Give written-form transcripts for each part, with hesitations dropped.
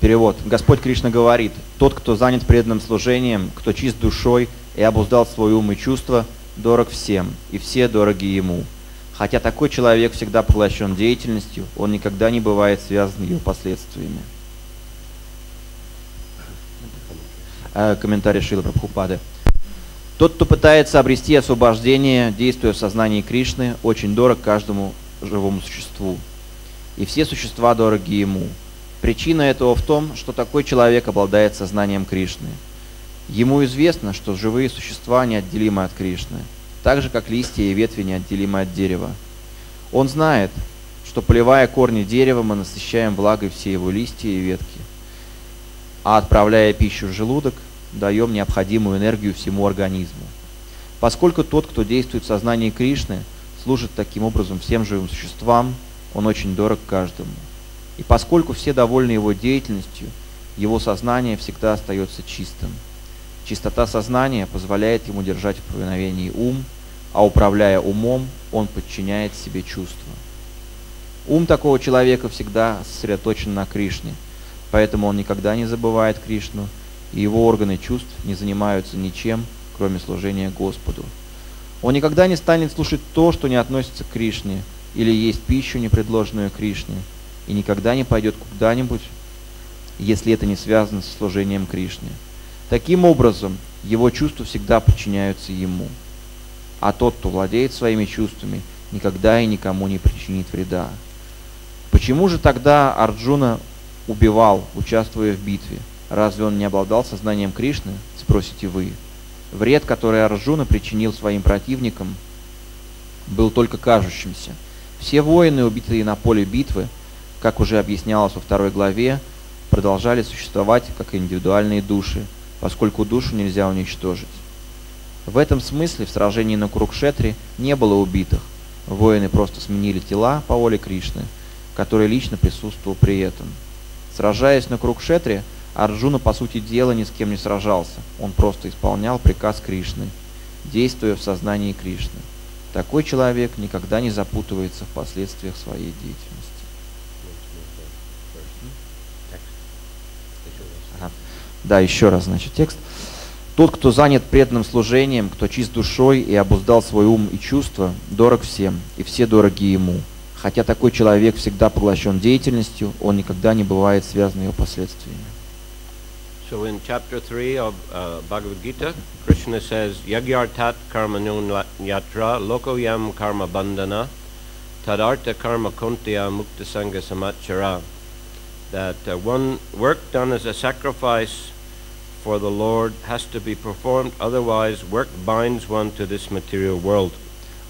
Перевод. Господь Кришна говорит: тот, кто занят преданным служением, кто чист душой и обуздал свой ум и чувства, дорог всем, и все дороги ему. Хотя такой человек всегда поглощен деятельностью, он никогда не бывает связан ее последствиями. Комментарий Шрилы Прабхупады. Тот, кто пытается обрести освобождение, действуя в сознании Кришны, очень дорог каждому живому существу. И все существа дороги ему. Причина этого в том, что такой человек обладает сознанием Кришны. Ему известно, что живые существа неотделимы от Кришны, так же, как листья и ветви неотделимы от дерева. Он знает, что, поливая корни дерева, мы насыщаем влагой все его листья и ветки, а отправляя пищу в желудок, даем необходимую энергию всему организму. Поскольку тот, кто действует в сознании Кришны, служит таким образом всем живым существам, он очень дорог каждому. И поскольку все довольны его деятельностью, его сознание всегда остается чистым. Чистота сознания позволяет ему держать в повиновении ум, а управляя умом, он подчиняет себе чувства. Ум такого человека всегда сосредоточен на Кришне, поэтому он никогда не забывает Кришну, и его органы чувств не занимаются ничем, кроме служения Господу. Он никогда не станет слушать то, что не относится к Кришне, или есть пищу, не предложенную Кришне, и никогда не пойдет куда-нибудь, если это не связано со служением Кришне. Таким образом, его чувства всегда подчиняются ему. А тот, кто владеет своими чувствами, никогда и никому не причинит вреда. Почему же тогда Арджуна убивал, участвуя в битве? Разве он не обладал сознанием Кришны, спросите вы? Вред, который Арджуна причинил своим противникам, был только кажущимся. Все воины, убитые на поле битвы, как уже объяснялось во 2 главе, продолжали существовать как индивидуальные души, поскольку душу нельзя уничтожить. В этом смысле в сражении на Курукшетре не было убитых. Воины просто сменили тела по воле Кришны, который лично присутствовал при этом. Сражаясь на Курукшетре, Арджуна, по сути дела, ни с кем не сражался. Он просто исполнял приказ Кришны, действуя в сознании Кришны. Такой человек никогда не запутывается в последствиях своей деятельности. Да, еще раз, значит, текст. Тот, кто занят преданным служением, кто чист душой и обуздал свой ум и чувства, дорог всем, и все дороги ему. Хотя такой человек всегда поглощен деятельностью, он никогда не бывает связан ее последствиями. So in chapter 3 of Bhagavad Gita, Krishna says, Yagyartat karma yatra lokoyam karma bandhana tadartha karma kontya mukta sangha samachara. That one work done as a sacrifice for the Lord has to be performed, otherwise work binds one to this material world.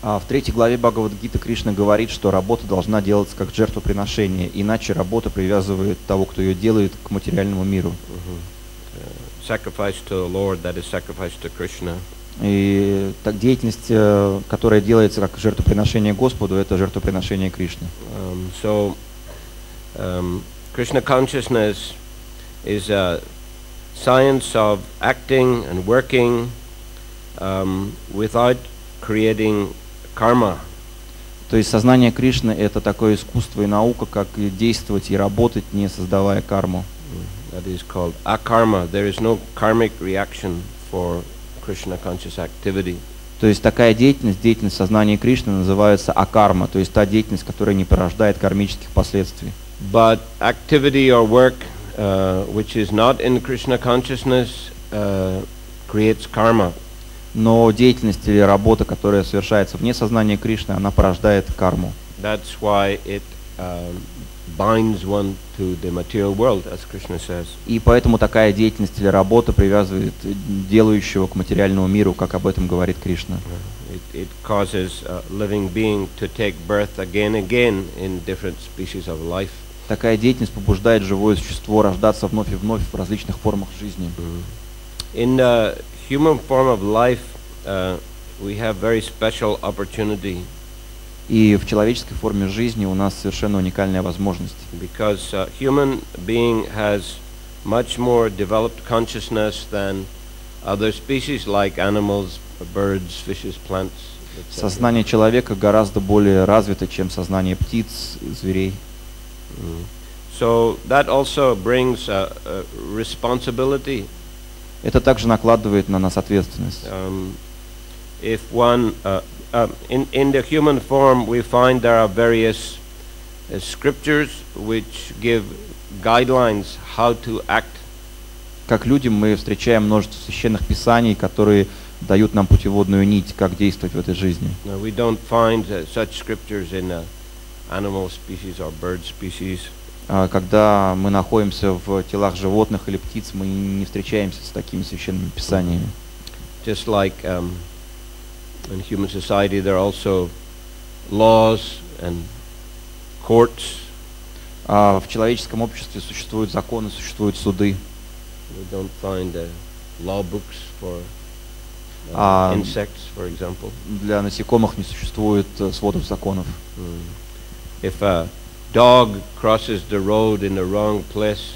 В 3 главе Бхагавад-гиты Кришна говорит, что работа должна делаться как жертвоприношение, иначе работа привязывает того, кто ее делает, к материальному миру. Sacrifice to the Lord, that is sacrifice to Krishna. И так деятельность, которая делается как жертвоприношение Господу, это жертвоприношение Кришны. Krishna consciousness is a science of acting and working without creating karma. То есть сознание Кришны — это такое искусство и наука, как и действовать и работать, не создавая карму. That is called akarma. There is no karmic reaction for Krishna conscious activity. То есть такая деятельность, деятельность сознания Кришны, называется акарма, то есть та деятельность, которая не порождает кармических последствий. But activity or work which is not in Krishna consciousness creates karma. Но деятельность или работа, которая совершается вне сознания Кришны, она порождает карму. That's why it binds one to the material world, as Krishna says. И поэтому такая деятельность или работа привязывает делающего к материальному миру, как об этом говорит Кришна. It causes a living being to take birth again and again in different species of life. Такая деятельность побуждает живое существо рождаться вновь и вновь в различных формах жизни. In the human form of life, we have very special opportunity. И в человеческой форме жизни у нас совершенно уникальная возможность. Because human being has much more developed consciousness than other species like animals, birds, fishes, plants. Сознание человека гораздо более развито, чем сознание птиц, зверей. So that also brings responsibility. Это также накладывает на нас ответственность. If one in the human form, we find there are various scriptures which give guidelines how to act. Как люди мы встречаем множество священных писаний, которые дают нам путеводную нить, как действовать в этой жизни. We don't find such scriptures in animal species or bird species. Когда мы находимся в телах животных или птиц, мы не встречаемся с такими священными писаниями. Just like in human society, there are also laws and courts. В человеческом обществе существуют законы, существуют суды. We don't find law books for insects, for example. Для насекомых не существует сводов законов. If a dog crosses the road in the wrong place,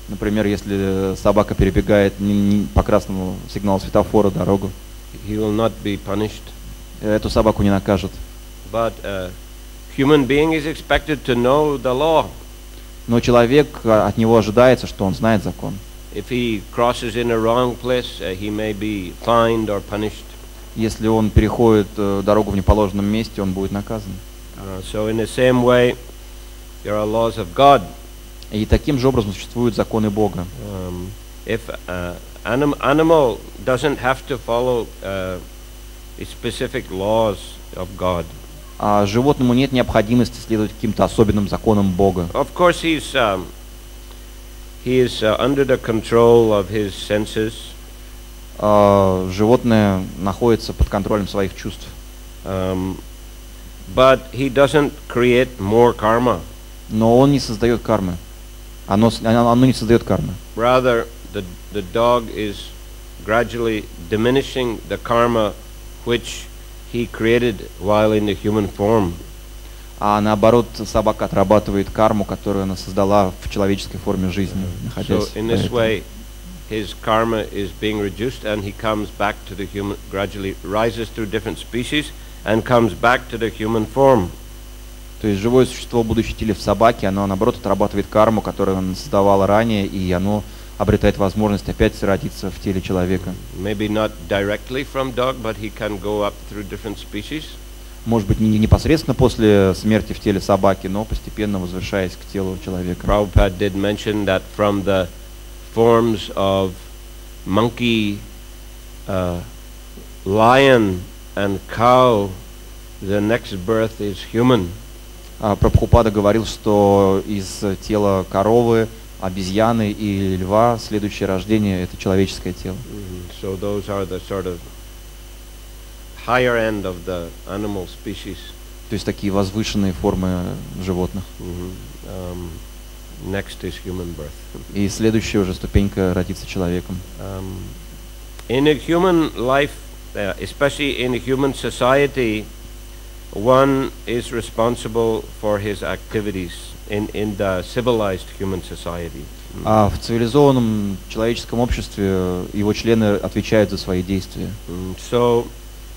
например, если собака перебегает по красному сигналу светофора дорогу, he will not be punished. Эту собаку не накажут. But a human being is expected to know the law. Но человек, от него ожидается, что он знает закон. If he crosses in the wrong place, he may be fined or punished. Если он переходит дорогу в неположенном месте, он будет наказан. So in the same way, there are laws of God. И таким же образом существуют законы Бога. If animal doesn't have to follow specific laws of God. А животному нет необходимости следовать каким-то особенным законам Бога. Of course, he is under the control of his senses. Животное находится под контролем своих чувств. But he doesn't create more karma. Но он не создает кармы. Оно не создает кармы. Rather, the dog is gradually diminishing the karma which he created while in the human form. А наоборот, собака отрабатывает карму, которую она создала в человеческой форме жизни, находясь. So in this way, his karma is being reduced, and he comes back to the human. Gradually rises through different species and comes back to the human form. То есть живое существо, будучи в теле в собаке, оно наоборот отрабатывает карму, которую оно создавало ранее, и оно обретает возможность опять родиться в теле человека. Maybe not directly from dog, but he can go up through different species. Может быть, не непосредственно после смерти в теле собаки, но постепенно возвышаясь к телу человека. Prabhupada did mention that from the forms of monkey, lion, and cow, the next birth is human. Прабхупада говорил, что из тела коровы, обезьяны и льва следующее рождение — это человеческое тело. So those are the sort of higher end of the animal species. То есть такие возвышенные формы животных. Next is human birth. И следующая уже ступенька — родиться человеком. In a human life, especially in a human society, one is responsible for his activities in the civilized human society. А в цивилизованном человеческом обществе его члены отвечают за свои действия. So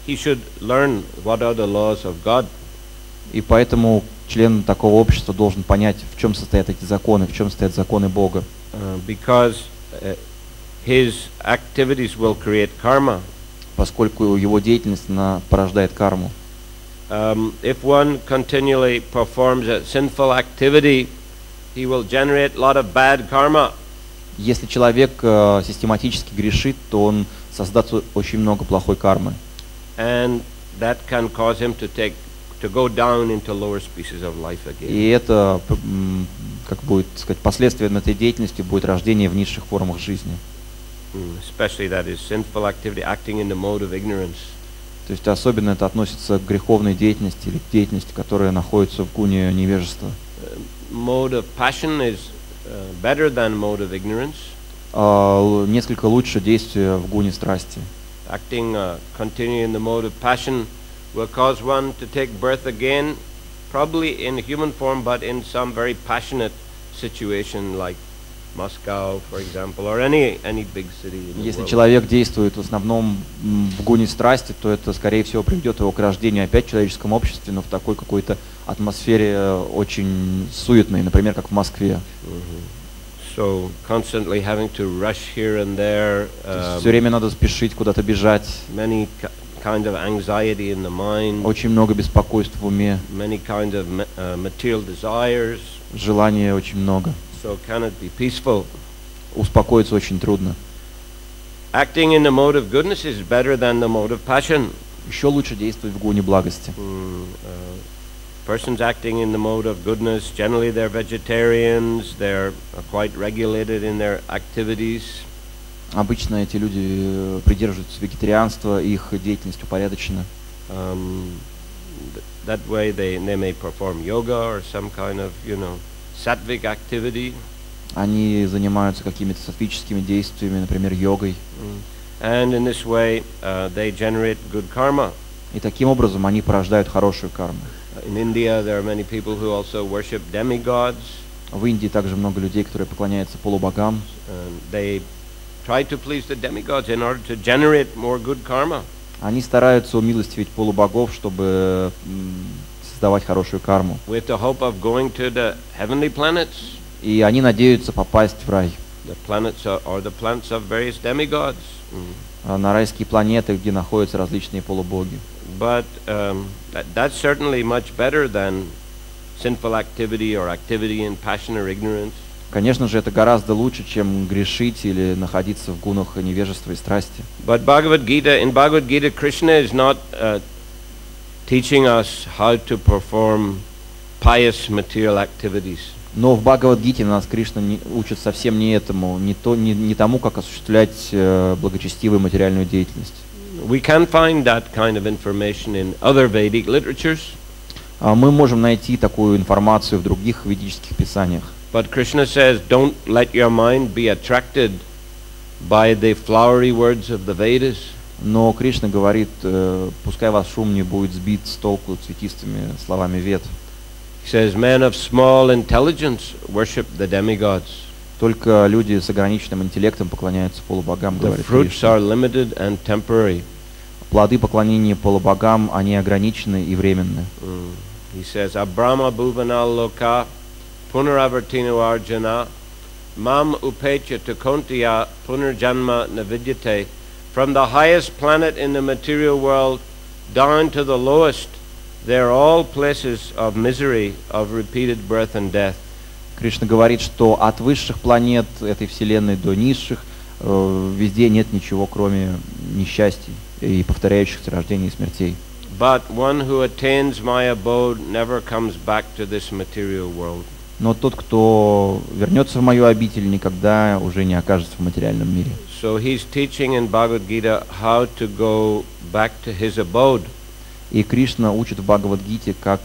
he should learn what are the laws of God. И поэтому член такого общества должен понять, в чем состоят эти законы, в чем стоят законы Бога. Because his activities will create karma. Поскольку его деятельность порождает карму. If one continually performs a sinful activity, he will generate a lot of bad karma. Если человек систематически грешит, то он создаст очень много плохой кармы. And that can cause him to go down into lower species of life again. И это, как будет сказать, последствием этой деятельности будет рождение в низших формах жизни. Especially that is sinful activity acting in the mode of ignorance. То есть особенно это относится к греховной деятельности или к деятельности, которая находится в гуне невежества. Mode of passion is better than mode of ignorance. Несколько лучше действия в гуне страсти. Acting, continuing in the mode of passion will cause one to take birth again, probably in human form, but in some very passionate situation like Moscow, for example, or any big city in the Если world. человек действует в основном в гуне страсти, то это, скорее всего, приведет его к рождению опять в человеческом обществе, но в такой какой-то атмосфере очень суетной, например, как в Москве. So constantly having to rush here and there, Все время надо спешить, куда-то бежать. many kind of anxiety in the mind, Очень много беспокойств в уме, many kind of material desires. желаний очень много. So can it be peaceful? Успокоиться очень трудно. Acting in the mode of goodness is better than the mode of passion. Еще лучше действовать в гуне благости. Persons acting in the mode of goodness, generally they're vegetarians, they're quite regulated in their activities. Обычно эти люди придерживаются вегетарианства, их деятельность упорядочена. That way they may perform yoga or some kind of, sattvic activity. Они занимаются какими-то саттвическими действиями, например, йогой. And in this way they generate good karma. И таким образом они порождают хорошую карму. In India there are many people who also worship demigods. В Индии также много людей, которые поклоняются полубогам. They try to please the demigods in order to generate more good karma. Они стараются умилостивить полубогов, чтобы создавать хорошую карму. With the hope of going to the heavenly planets. И они надеются попасть в рай. The planets are the planets of various demigods. На райские планеты, где находятся различные полубоги. But that's certainly much better than sinful activity or activity in passion or ignorance. Конечно же, это гораздо лучше, чем грешить или находиться в гунах невежества и страсти. But in Bhagavad Gita, Krishna is not teaching us how to perform pious material activities. Но в Бхагавад-гите нас Кришна учит совсем не этому, не тому, как осуществлять благочестивую материальную деятельность. We can find that kind of information in other Vedic literatures. Мы можем найти такую информацию в других ведических писаниях. But Krishna says, don't let your mind be attracted by the flowery words of the Vedas. Но Кришна говорит, пускай ваш ум не будет сбит с толку цветистыми словами Вед. He says, men of small intelligence worship the demigods. Только люди с ограниченным интеллектом поклоняются полубогам, The говорит fruits Кришна. are limited and temporary. Плоды поклонения полубогам, они ограничены и временны. He says, Abrahma bhuvanal loka punaravartinu arjuna mam upecha tukontiya punarjanma navidyate. From the highest planet in the material world down to the lowest, they're all places of misery, of repeated birth and death. Кришна говорит, что от высших планет этой вселенной до низших везде нет ничего, кроме несчастий и повторяющихся рождений и смертей. But one who attains my abode never comes back to this material world. Но тот, кто вернется в мою обитель, никогда уже не окажется в материальном мире. So he's teaching in Bhagavad Gita how to go back to his abode. И Кришна учит в Бхагавад-гите, как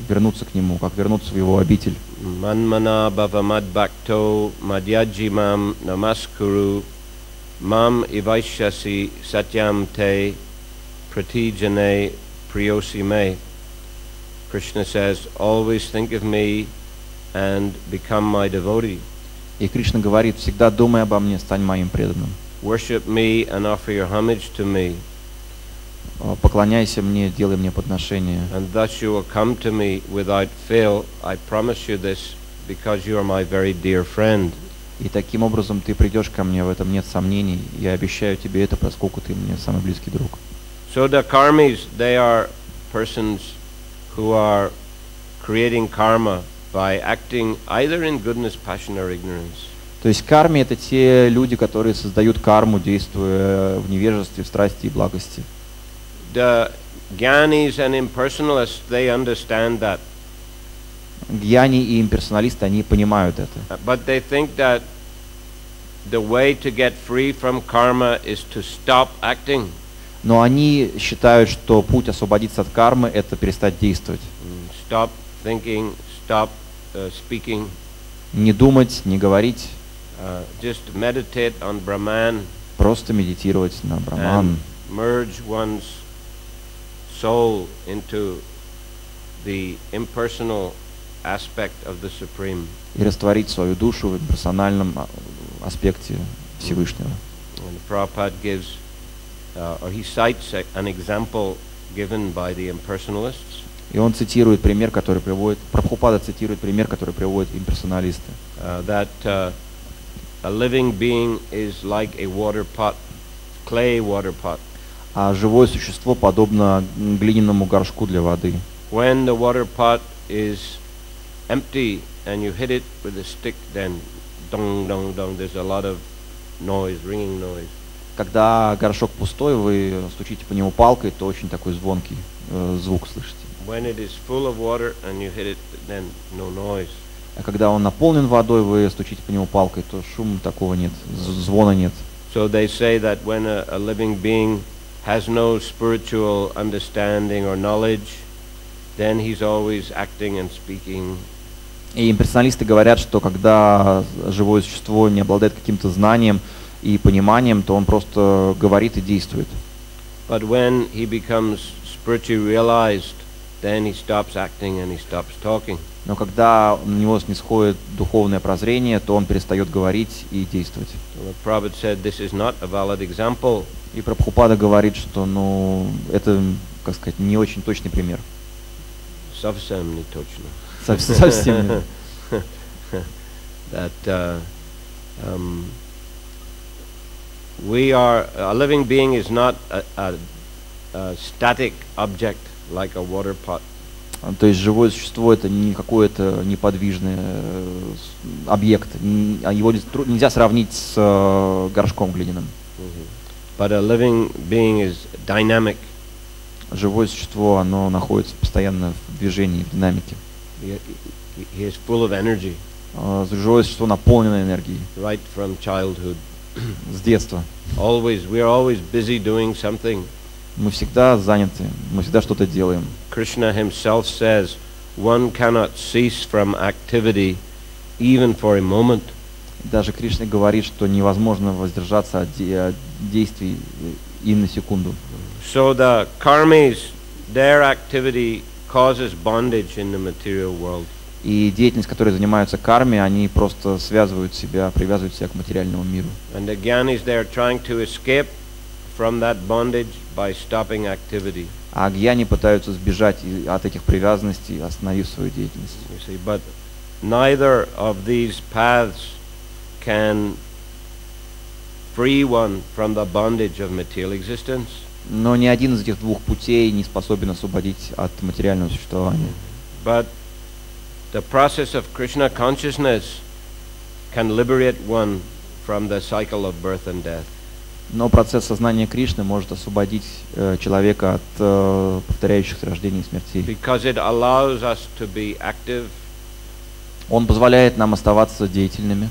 вернуться к нему, как вернуться в его обитель. Manmana bhavamad bhakto madhyajimam namaskuru mam ivaishyasi satyam te pratijane priyosi me. Krishna says, always think of me and become my devotee. И Кришна говорит, всегда думай обо мне, стань моим преданным. Worship me and offer your homage to me. Поклоняйся мне, делай мне подношение. And thus you will come to me without fail. I promise you this because you are my very dear friend. И таким образом ты придешь ко мне, в этом нет сомнений. Я обещаю тебе это, поскольку ты мне самый близкий друг. So the karmis, they are persons who are creating karma by acting either in goodness, passion or ignorance. То есть карми — это те люди, которые создают карму, действуя в невежестве, в страсти и благости. The Gyanis and impersonalists, they understand that. Гьяни и имперсоналисты, они понимают это. But they think that the way to get free from karma is to stop acting. Но они считают, что путь освободиться от кармы — это перестать действовать. Stop thinking, stop speaking. Не думать, не говорить. Just meditate on Brahman. Просто медитировать на Брахман. Merge one's soul into the impersonal aspect of the Supreme. И растворить свою душу в персональном аспекте Всевышнего. And Prabhupada gives, or he cites an example given by the impersonalists. И он цитирует пример, который приводит, Прабхупада цитирует пример, который приводят имперсоналисты. That a living being is like a water pot, clay water pot. А живое существо подобно глиняному горшку для воды. When the water pot is empty and you hit it with a stick, then dong dong dong, there's a lot of noise, ringing noise. Когда горшок пустой, вы стучите по нему палкой, то очень такой звонкий звук слышите. When it is full of water and you hit it, then no noise. А когда он наполнен водой, вы стучите по нему палкой, то шума такого нет, звона нет. So they say that when a living being has no spiritual understanding or knowledge, then he's always acting and speaking. И имперсоналисты говорят, что когда живое существо не обладает каким-то знанием и пониманием, то он просто говорит и действует. But when he becomes spiritually realized, then he stops acting and he stops talking. Но когда на него снисходит духовное прозрение, то он перестает говорить и действовать. So Prabhupada said this is not a valid example. И Прабхупада говорит, что это, как сказать, не очень точный пример. Совсем не точно. Совсем не. That we are, a living being is not a static object like a water pot. То есть живое существо это не какой-то неподвижный объект. Его нельзя сравнить с горшком глиняным. But a living being is dynamic. Живое существо, оно находится постоянно в движении, в динамике. He is full of energy. Живое существо наполнено энергией. Right from childhood. С детства. We are always busy doing something. Мы всегда заняты, мы всегда что-то делаем. Krishna himself says, one cannot cease from activity even for a moment. Даже Кришна говорит, что невозможно воздержаться от действий и на секунду. So the karmis, their activity causes bondage in the material world. И деятельность, которой занимаются карми, они просто связывают себя, привязывают себя к материальному миру. And the gyanis, they are trying to escape from that bondage by stopping activity. А гьяни пытаются сбежать от этих привязанностей, остановив свою деятельность. You see, but neither of these paths can free one from the bondage of material existence. Но ни один из этих двух путей не способен освободить от материального существования. But the process of Krishna consciousness can liberate one from the cycle of birth and death. Но процесс сознания Кришны может освободить человека от повторяющихся рождений и смертей. Because it allows us to be active. Он позволяет нам оставаться деятельными.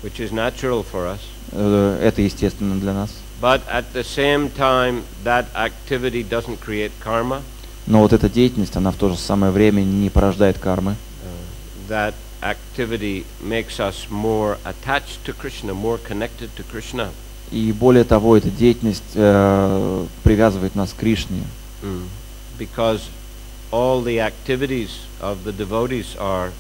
Which is natural for us. Это естественно для нас. But at the same time, that activity doesn't create karma. Но вот эта деятельность, она в то же самое время не порождает кармы. That activity makes us more attached to Krishna, more connected to Krishna. И более того, эта деятельность привязывает нас к Кришне. Because all the activities of the devotees are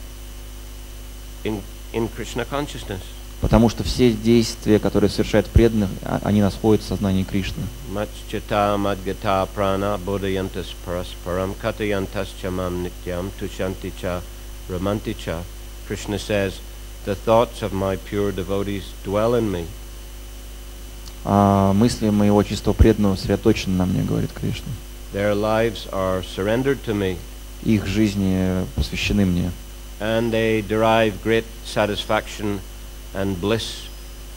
in Krishna consciousness. Потому что все действия, которые совершают преданных, они находятся в сознании Кришны. Маччата мадгата прана бодхаянтас параспарам катаянтас чамам нитьям тушантича романтича. Krishna says, the thoughts of my pure devotees dwell in me. Мысли моего чистого преданного сосредоточены на мне, говорит Кришна. Their lives are surrendered to me. Их жизни посвящены мне. And they derive great satisfaction and bliss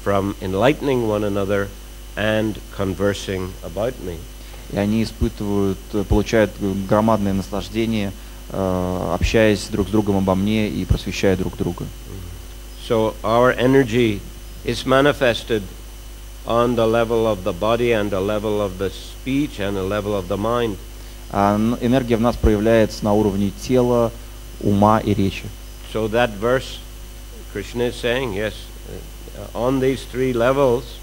from enlightening one another and conversing about me. И они получают громадное наслаждение, общаясь друг с другом обо мне и просвещая друг друга. So our energy is manifested on the level of the body and the level of the speech and the level of the mind. Энергия в нас проявляется на уровне тела, ума и речи. So that verse, Krishna is saying, yes, on these three levels,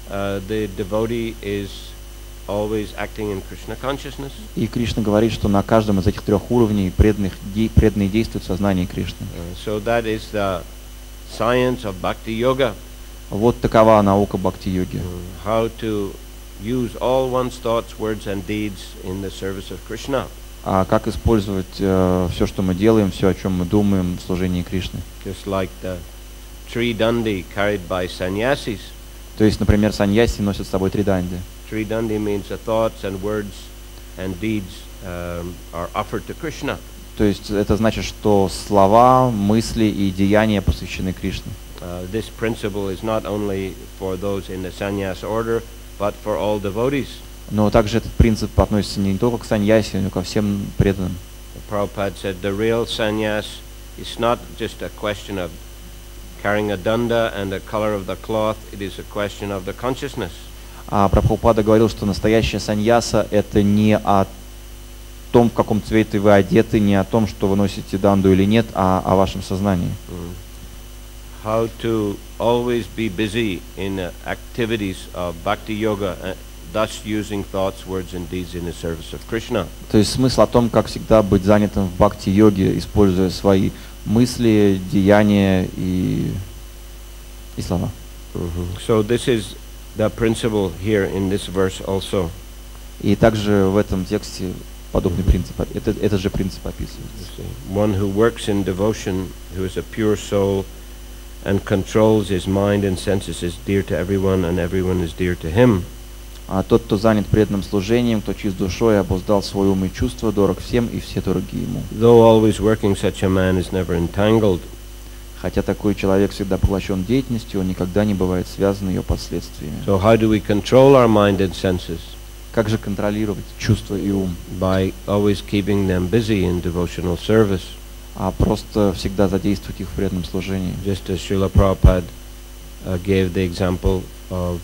the devotee is always acting in Krishna consciousness. И Кришна говорит, что на каждом из этих трех уровней преданные действуют в сознании Кришны. So that is the science of Bhakti Yoga. Вот такова наука бхакти-йоги. How to use all one's thoughts, words and deeds in the service of Krishna. А как использовать все, что мы делаем, все, о чем мы думаем в служении Кришны. Just like the tridandi carried by sannyasis. То есть, например, саньяси носят с собой триданди. Tridandi means the thoughts and words and deeds are offered to Krishna. То есть это значит, что слова, мысли и деяния посвящены Кришне. This principle is not only for those in the sannyas order, but for all devotees. Но также этот принцип относится не только к саньяси, но и ко всем преданным. Prabhupada said the real sannyas is not just a question of carrying a danda and the color of the cloth, it is a question of the consciousness. А Прабхупада говорил, что настоящая саньяса это не о том, в каком цвете вы одеты, не о том, что вы носите данду или нет, а о вашем сознании. How to always be busy in activities of bhakti yoga, thus using thoughts, words and deeds in the service of Krishna. То есть смысл о том, как всегда быть занятым в бхакти-йоге, используя свои мысли, деяния и слова. So this is the principle here in this verse also. И также в этом тексте подобный принцип, этот же принцип описывается. One who works in devotion, who is a pure soul and controls his mind and senses is dear to everyone and everyone is dear to him. А тот, кто занят преданным служением, кто чист душой, обуздал свой ум и чувства, дорог всем и все дороги ему. Though always working, such a man is never entangled. Хотя такой человек всегда поглощен деятельностью, он никогда не бывает связан ее последствиями. So how do we control our mind and senses? Как же контролировать чувства и ум? By always keeping them busy in devotional service. А просто всегда задействовать их в преданном служении. Just as Шрила Прабхупада gave the example of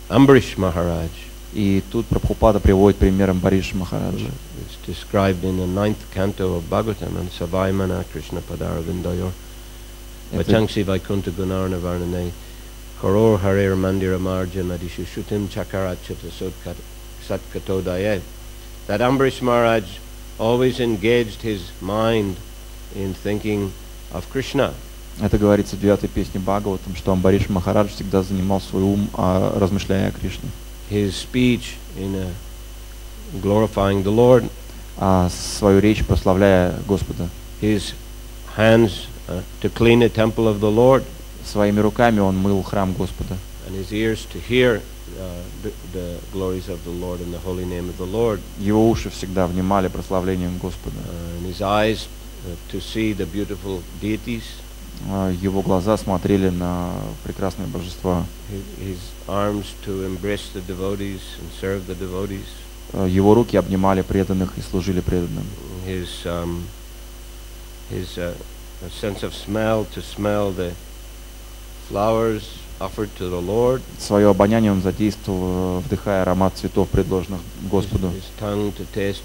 Ambarish Maharaj. И тут Прабхупада приводит пример Амбариша Махараджа. It's described in the 9th canto of Bhagavatam and Savaimana Krishna Padaravindayor. Vachangsi Vaikunta Gunarna Varnane Koror Harer Mandira Marja Madishu Shutim Chakarachata Satkatodaye. That Ambarish Maharaj always engaged his mind in thinking of Krishna. Это говорится в 9-й песне Бхагаватам, что Амбариш Махарадж всегда занимал свой ум, размышляя о Кришне. His speech in glorifying the Lord. Свою речь прославляя Господа. His hands to clean the temple of the Lord. Своими руками он мыл храм Господа. And his ears to hear the glories of the Lord and the holy name of the Lord. Его уши всегда внимали прославлением Господа. And his eyes to see the beautiful deities. Его глаза смотрели на прекрасные божества. His arms to embrace the devotees and serve the devotees. Его руки обнимали преданных и служили преданным. His sense of smell to smell the flowers offered to the Lord. Свое обоняние он задействовал, вдыхая аромат цветов, предложенных Господу. His tongue to taste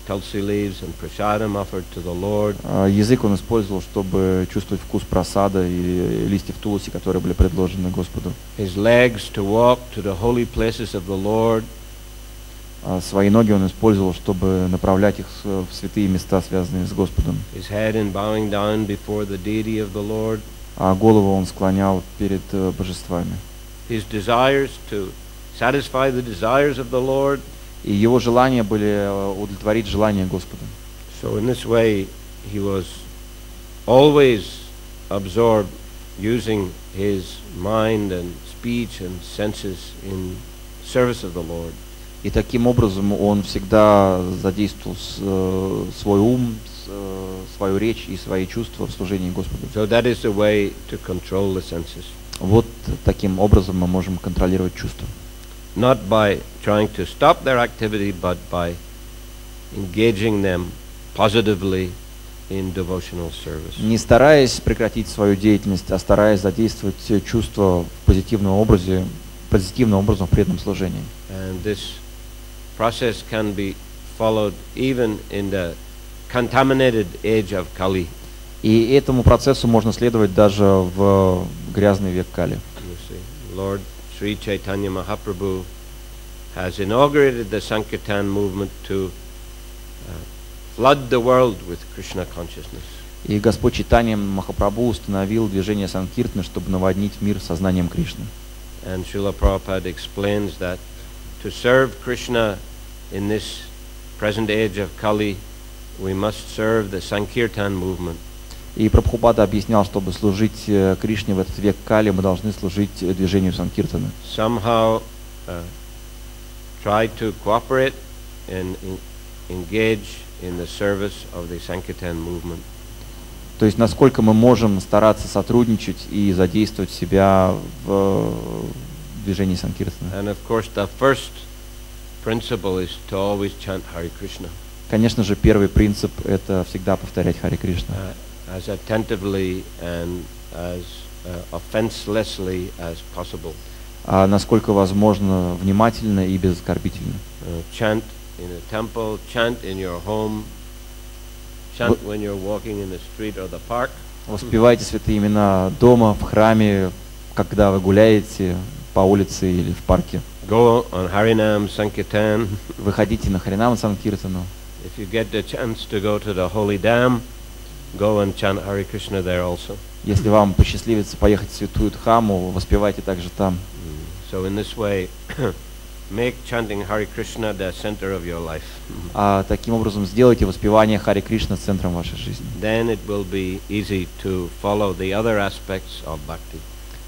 tulsi leaves and prasadam offered to the Lord. Язык он использовал, чтобы чувствовать вкус прасада и листьев тулси, которые были предложены Господу. His legs to walk to the holy places of the Lord. Свои ноги он использовал, чтобы направлять их в святые места, связанные с Господом. His head in bowing down before the deity of the Lord. А голову он склонял перед божествами. His desires to satisfy the desires of the Lord. И его желания были удовлетворить желания Господа. So in this way he was always absorbed using his mind and speech and senses in service of the Lord. И таким образом он всегда задействовал свой ум, свою речь и свои чувства в служении Господу. So that is the way to control the senses. Вот таким образом мы можем контролировать чувства. Not by trying to stop their activity, but by engaging them positively in devotional service. Не стараясь прекратить свою деятельность, а стараясь задействовать чувства в позитивном образом в преданном служении. And this process can be followed even in the contaminated age of Kali. И этому процессу можно следовать даже в грязный век Кали. Lord Sri Chaitanya Mahaprabhu has inaugurated the Sankirtan movement to flood the world with Krishna consciousness. И Господь Чайтанья Махапрабху установил движение Санкиртаны, чтобы наводнить мир сознанием Кришны. And Srila Prabhupada explains that to serve Krishna in this present age of Kali, we must serve the Sankirtan movement. И Прабхупада объяснял, чтобы служить Кришне в этот век Кали, мы должны служить движению Санкиртаны. Somehow try to cooperate and engage in the service of the Sankirtan movement. То есть, насколько мы можем стараться сотрудничать и задействовать себя в движении Санкиртаны. And of course, the first principle is to always chant Hare Krishna. Конечно же, первый принцип – это всегда повторять Харе Кришна. As attentively and as offenselessly as possible. А насколько возможно, внимательно и безоскорбительно. Chant in a temple, chant in your home, chant when you're walking in the street or the park. Воспевайте святые имена дома, в храме, когда вы гуляете по улице или в парке. Go on Harinam Sankirtan. Выходите на Харинам Санкиртану. If you get the chance to go to the holy dam, go and chant Hare Krishna there also. Если вам посчастливится поехать в святую Дхамму, воспевайте также там. So in this way, make chanting Hare Krishna the center of your life. А таким образом сделайте воспевание Харе Кришна центром вашей жизни. Then it will be easy to follow the other aspects of bhakti.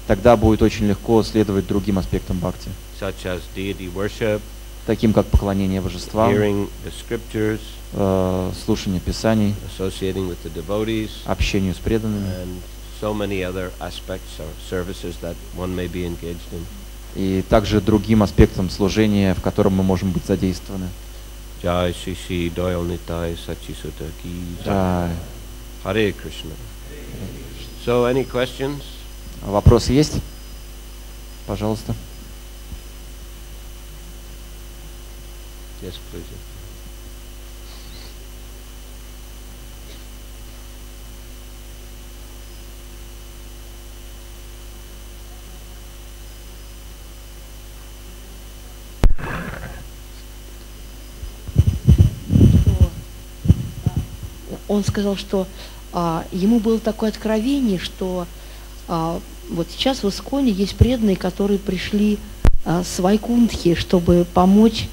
Тогда будет очень легко следовать другим аспектам бхакти, Such as deity worship, таким как поклонение божествам, hearing the scriptures, слушание писаний, associating with the devotees, общению с преданными and so many other aspects or services that one may be engaged in. и также другим аспектам служения, в котором мы можем быть задействованы. Jai-Shri Doyal Nitai Sachisutta Ki Джай. Hare Krishna. So any questions? Вопросы есть? Пожалуйста. Yes, please. Он сказал, что ему было такое откровение, что вот сейчас в Исконе есть преданные, которые пришли с Вайкунтхи, чтобы помочь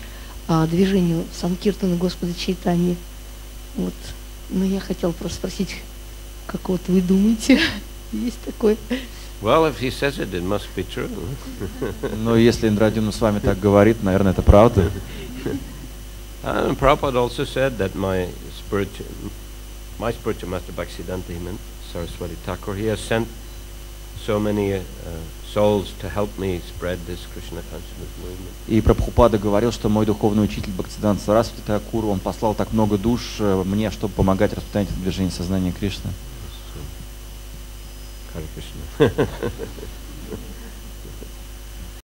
движению Санкиртана Господа Чайтаньи. Вот. Но я хотела просто спросить, как вот вы думаете, есть такое? Well, if he says it, it must be true. Но если Индрадюна с вами так говорит, наверное, это правда. And Prabhupada also said that my spiritual master Bhактиведанта Mэнor, Saraswati Thakur, he has sent so many souls to help me spread this Krishna consciousness movement. И Прабхупада говорил, что мой духовный учитель Бхактиведанта Сарасвати Тхакур, он послал так много душ мне, чтобы помогать распространять это движение сознания Кришны. Hare Krishna.